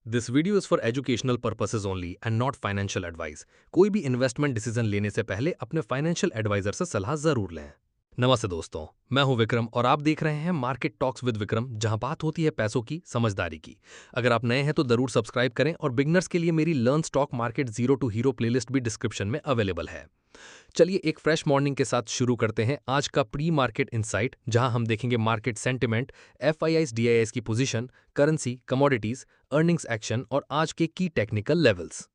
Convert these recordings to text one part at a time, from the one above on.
This video is for educational purposes only and not financial advice. कोई भी investment decision लेने से पहले अपने फाइनेंशियल एडवाइजर से सलाह जरूर लें। नमस्ते दोस्तों, मैं हूं विक्रम और आप देख रहे हैं मार्केट टॉक्स विद विक्रम, जहां बात होती है पैसों की, समझदारी की। अगर आप नए हैं तो जरूर सब्सक्राइब करें और बिगनर्स के लिए मेरी learn stock market zero to hero playlist भी डिस्क्रिप्शन में अवेलेबल है। चलिए एक फ्रेश मॉर्निंग के साथ शुरू करते हैं आज का प्री मार्केट इनसाइट, जहां हम देखेंगे मार्केट सेंटिमेंट, एफआईआईस डीआईआईस की position, currency, commodities, earnings action और आज के की टेक्निकल लेवल्स।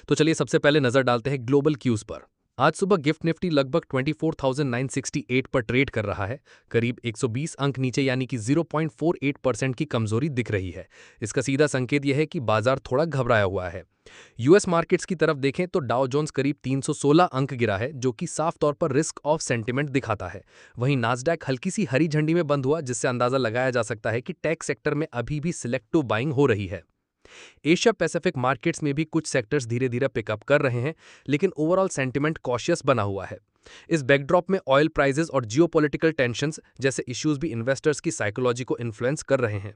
तो चलिए सबसे पहले नजर डालते हैं ग्लोबल क्यूज पर। आज सुबह गिफ्ट निफ्टी लगभग 24,968 पर ट्रेड कर रहा है। करीब 120 अंक नीचे यानी कि 0.48% की कमजोरी दिख रही है। इसका सीधा संकेत यह है कि बाजार थोड़ा घबराया हुआ है। यूएस मार्केट्स की तरफ देखें तो डाउ जोन्स करीब 316 अंक गिरा है, जो कि साफ तौर पर रिस्क ऑफ सेंटिमेंट दिखाता है। वहीं नास्डैक हल्की सी हरी झंडी में बंद हुआ, जिससे अंदाजा लगाया जा सकता है कि टेक सेक्टर में अभी भी सिलेक्टिव बाइंग हो रही है। एशिया पैसिफिक मार्केट्स में भी कुछ सेक्टर्स धीरे धीरे पिकअप कर रहे हैं, लेकिन ओवरऑल सेंटिमेंट कॉशियस बना हुआ है। इस बैकड्रॉप में ऑयल प्राइसेस और जियोपॉलिटिकल टेंशंस जैसे इश्यूज भी इन्वेस्टर्स की साइकोलॉजी को इन्फ्लुएंस कर रहे हैं।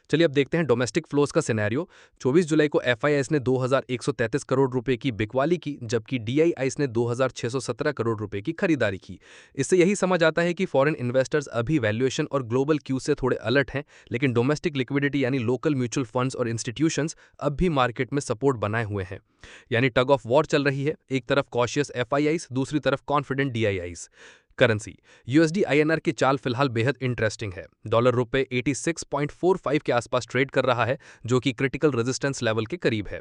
चलिए अब देखते हैं डोमेस्टिक फ्लोज का सिनेरियो। 24 जुलाई को एफआईआईएस ने 2133 करोड़ रुपए की बिकवाली की, जबकि डीआईआईएस ने 2617 करोड़ रुपए की खरीदारी की। इससे यही समझ आता है कि फॉरेन इन्वेस्टर्स अभी वैल्यूएशन और ग्लोबल क्यू से थोड़े अलर्ट हैं, लेकिन डोमेस्टिक लिक्विडिटी यानी लोकल म्यूचुअल फंड्स और इंस्टीट्यूशंस अब भी मार्केट में सपोर्ट बनाए हुए हैं। यानी टग ऑफ वॉर चल रही है, एक तरफ कॉशियस एफआईआईस, दूसरी तरफ कॉन्फिडेंट डीआईआईस। करेंसी यूएसडी आईएनआर की चाल फिलहाल बेहद इंटरेस्टिंग है। डॉलर रुपए 86.45 के आसपास ट्रेड कर रहा है, जो कि क्रिटिकल रेजिस्टेंस लेवल के करीब है।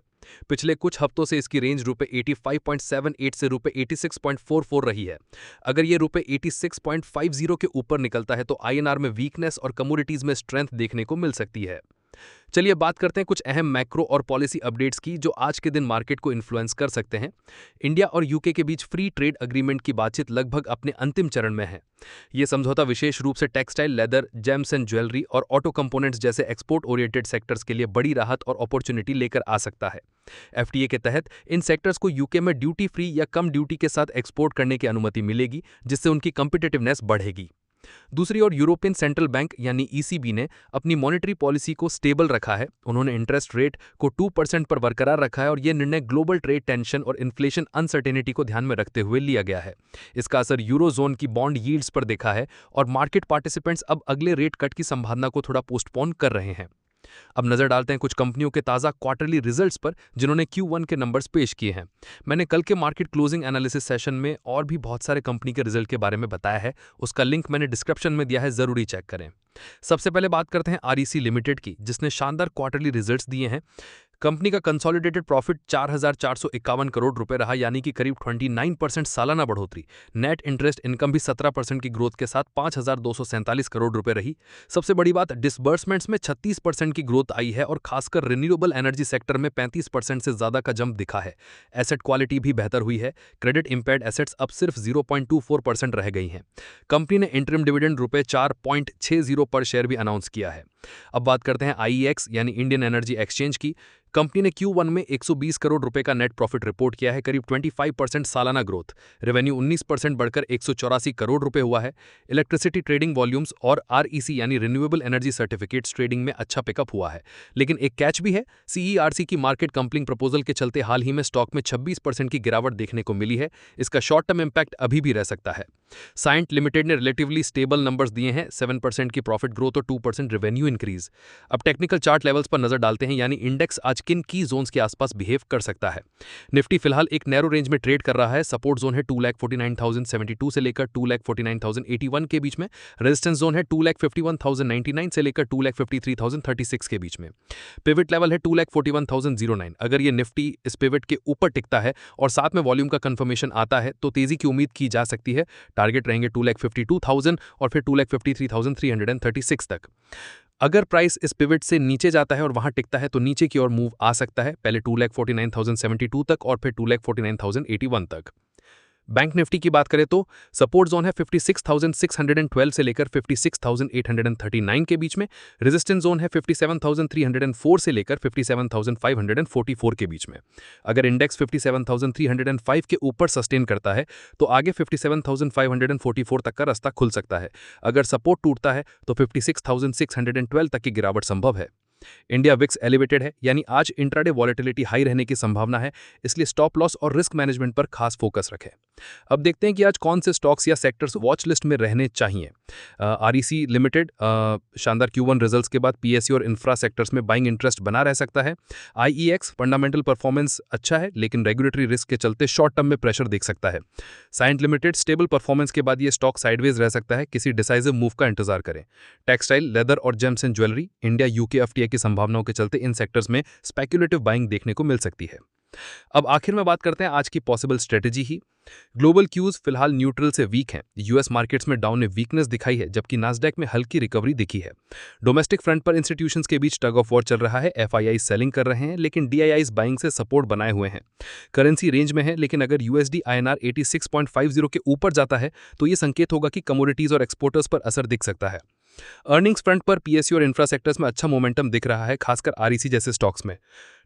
पिछले कुछ हफ्तों से इसकी रेंज रुपए 85.78 से रुपए 86.44 रही है। अगर ये रुपए 86.50 के ऊपर निकलता है तो आईएनआर में वीकनेस और कमोडिटीज में स्ट्रेंथ देखने को मिल सकती है। चलिए बात करते हैं कुछ अहम मैक्रो और पॉलिसी अपडेट्स की, जो आज के दिन मार्केट को इन्फ्लुएंस कर सकते हैं। इंडिया और यूके के बीच फ्री ट्रेड अग्रीमेंट की बातचीत लगभग अपने अंतिम चरण में है। यह समझौता विशेष रूप से textile, leather, James and jewellery और ऑटो कंपोनेंट्स जैसे एक्सपोर्ट ओरिएंटेड सेक्टर्स के लिए बड़ी राहत और अपॉर्चुनिटी लेकर आ सकता है। एफटीए के तहत इन सेक्टर्स को यूके में ड्यूटी फ्री या कम ड्यूटी के साथ एक्सपोर्ट करने की अनुमति मिलेगी, जिससे उनकी कंपिटिटिवनेस बढ़ेगी। दूसरी ओर यूरोपियन सेंट्रल बैंक यानी ईसीबी ने अपनी मॉनेटरी पॉलिसी को स्टेबल रखा है। उन्होंने इंटरेस्ट रेट को 2% पर बरकरार रखा है और यह निर्णय ग्लोबल ट्रेड टेंशन और इन्फ्लेशन अनसर्टेनिटी को ध्यान में रखते हुए लिया गया है। इसका असर यूरो जोन की बॉन्ड यील्ड्स पर देखा है और मार्केट पार्टिसिपेंट्स अब अगले रेट कट की संभावना को थोड़ा पोस्टपोन कर रहे हैं। अब नजर डालते हैं कुछ कंपनियों के ताजा क्वार्टरली रिजल्ट्स पर, जिन्होंने Q1 के नंबर्स पेश किए हैं। मैंने कल के मार्केट क्लोजिंग एनालिसिस सेशन में और भी बहुत सारे कंपनी के रिजल्ट के बारे में बताया है, उसका लिंक मैंने डिस्क्रिप्शन में दिया है, जरूरी चेक करें। सबसे पहले बात करते हैं आरईसी लिमिटेड की, जिसने शानदार क्वार्टरली रिजल्ट्स दिए हैं। कंपनी का कंसोलिडेटेड प्रॉफिट 4,451 करोड़ रुपए रहा, यानी कि करीब 29% सालाना बढ़ोतरी। नेट इंटरेस्ट इनकम भी 17% की ग्रोथ के साथ 5,247 करोड़ रुपए रही। सबसे बड़ी बात, डिसबर्समेंट्स में 36% की ग्रोथ आई है और खासकर रिन्यूएबल एनर्जी सेक्टर में 35% से ज्यादा का जंप दिखा है। एसेट क्वालिटी भी बेहतर हुई है। क्रेडिट इंपेयर्ड एसेट्स अब सिर्फ 0.24% रह गई हैं। कंपनी ने इंटरिम डिविडेंड रुपए 4.60 पर शेयर भी अनाउंस किया है। अब बात करते हैं आईईएक्स यानी इंडियन एनर्जी एक्सचेंज की। कंपनी ने Q1 में 120 करोड़ रुपए का नेट प्रॉफिट रिपोर्ट किया है, करीब 25% सालाना ग्रोथ। रेवेन्यू 19% बढ़कर 184 करोड़ रुपए हुआ है। इलेक्ट्रिसिटी ट्रेडिंग वॉल्यूम्स और आरईसी यानी रिन्यूएबल एनर्जी सर्टिफिकेट्स ट्रेडिंग में अच्छा पिकअप हुआ है, लेकिन एक कैच भी है। सीईआरसी की मार्केट कंपलिंग प्रपोजल के चलते हाल ही में स्टॉक में 26% की गिरावट देखने को मिली है। इसका शॉर्ट टर्म इंपैक्ट अभी भी रह सकता है। साइंट लिमिटेड ने रिलेटिवली स्टेबल नंबर्स दिए हैं, 7% की प्रॉफिट ग्रोथ और 2% रेवेन्यू इंक्रीज। अब टेक्निकल चार्ट लेवल्स पर नजर डालते हैं, यानी इंडेक्स आज किन की जोन्स के आसपास बिहेव कर सकता है। निफ्टी फिलहाल एक नैरो रेंज में ट्रेड कर रहा है। सपोर्ट जोन है 2,49,072 से लेकर 2,49,081 के बीच में। रेजिस्टेंस जोन है 2,51,099 से लेकर 2,53,036 के बीच में। पिवट लेवल है 2,41,009। अगर ये निफ्टी इस पिवट के ऊपर टिकता है और साथ में वॉल्यूम का कंफर्मेशन आता है तो तेजी की उम्मीद की जा सकती है। टारगेट रहेंगे 2,52,000 और फिर 2,53,336 तक। अगर प्राइस इस पिवट से नीचे जाता है और वहां टिकता है तो नीचे की ओर मूव आ सकता है, पहले 2,49,072 तक और फिर 2,49,081 तक। बैंक निफ्टी की बात करें तो सपोर्ट जोन है 56,612 से लेकर 56,839 के बीच में। रेजिस्टेंस जोन है 57,304 से लेकर 57,544 के बीच में। अगर इंडेक्स 57,305 के ऊपर सस्टेन करता है तो आगे 57,544 तक का रास्ता खुल सकता है। अगर सपोर्ट टूटता है तो 56,612 तक की गिरावट संभव है। इंडिया विक्स एलिवेटेड है, यानी आज इंट्राडे वॉलेटिलिटी हाई रहने की संभावना है, इसलिए स्टॉप लॉस और रिस्क मैनेजमेंट पर खास फोकस रखें। अब देखते हैं कि आज कौन से स्टॉक्स या सेक्टर्स वॉच लिस्ट में रहने चाहिए। आरईसी लिमिटेड शानदार Q1 रिजल्ट्स के बाद पीएसयू और इंफ्रा सेक्टर्स में बाइंग इंटरेस्ट बना रह सकता है। आईईएक्स फंडामेंटल परफॉर्मेंस अच्छा है, लेकिन रेगुलेटरी रिस्क के चलते शॉर्ट टर्म में प्रेशर देख सकता है। साइंट लिमिटेड स्टेबल परफॉर्मेंस के बाद ये स्टॉक साइडवेज रह सकता है, किसी डिसाइसिव मूव का इंतजार करें। टेक्सटाइल, लेदर और James and jewellery, India UK FTI की संभावनाओं के चलते इन सेक्टर्स में स्पेक्युलेटिव बाइंग देखने को मिल सकती है। अब आखिर में बात करते हैं आज की पॉसिबल स्ट्रेटेजी ही। ग्लोबल क्यूज फिलहाल न्यूट्रल से वीक हैं। यूएस मार्केट्स में डाउन ने वीकनेस दिखाई है, जबकि नास्डैक में हल्की रिकवरी दिखी है। डोमेस्टिक फ्रंट पर इंस्टीट्यूशंस के बीच टग ऑफ वॉर चल रहा है। एफआईआई सेलिंग कर रहे हैं, लेकिन डीआईआईज बाइंग से सपोर्ट बनाए हुए हैं। करेंसी रेंज में है, लेकिन अगर यूएसडी आईएनआर 86.50 के ऊपर जाता है तो ये संकेत होगा कि कमोडिटीज और एक्सपोर्टर्स पर असर दिख सकता है। अर्निंग्स फ्रंट पर पीएसयू और इंफ्रा सेक्टर्स में अच्छा मोमेंटम दिख रहा है, खासकर आरईसी जैसे स्टॉक्स में।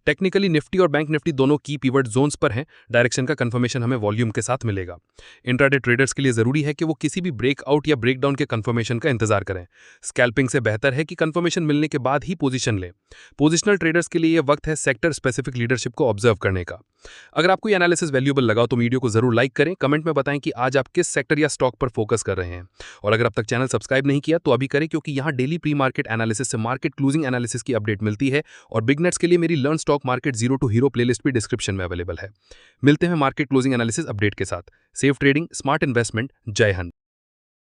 टेक्निकली निफ्टी और बैंक निफ्टी दोनों की पिवट जोन्स पर हैं। डायरेक्शन का कंफर्मेशन हमें वॉल्यूम के साथ मिलेगा। इंट्राडे ट्रेडर्स के लिए जरूरी है कि वो किसी भी ब्रेकआउट या ब्रेकडाउन के कंफर्मेशन का इंतजार करें। स्कैल्पिंग से बेहतर है कि कंफर्मेशन मिलने के बाद ही पोजीशन लें। पोजिशनल ट्रेडर्स के लिए यह वक्त है सेक्टर स्पेसिफिक लीडरशिप को ऑब्जर्व करने का। अगर आपको ये एनालिसिस वैल्यूएबल लगा तो वीडियो को जरूर लाइक करें, कमेंट में बताएं कि आज आप किस सेक्टर या स्टॉक पर फोकस कर रहे हैं। और अगर अब तक चैनल सब्सक्राइब नहीं किया तो अभी करें, क्योंकि यहाँ डेली प्री मार्केट एनालिसिस से मार्केट क्लोजिंग एनालिसिस की अपडेट मिलती है। और बिगनर्स के लिए मेरी learn stock market zero to hero playlist भी डिस्क्रिप्शन में अवेलेबल है। मिलते हैं मार्केट क्लोजिंग एनालिसिस अपडेट के साथ। सेफ ट्रेडिंग, स्मार्ट इन्वेस्टमेंट, जय हिंद।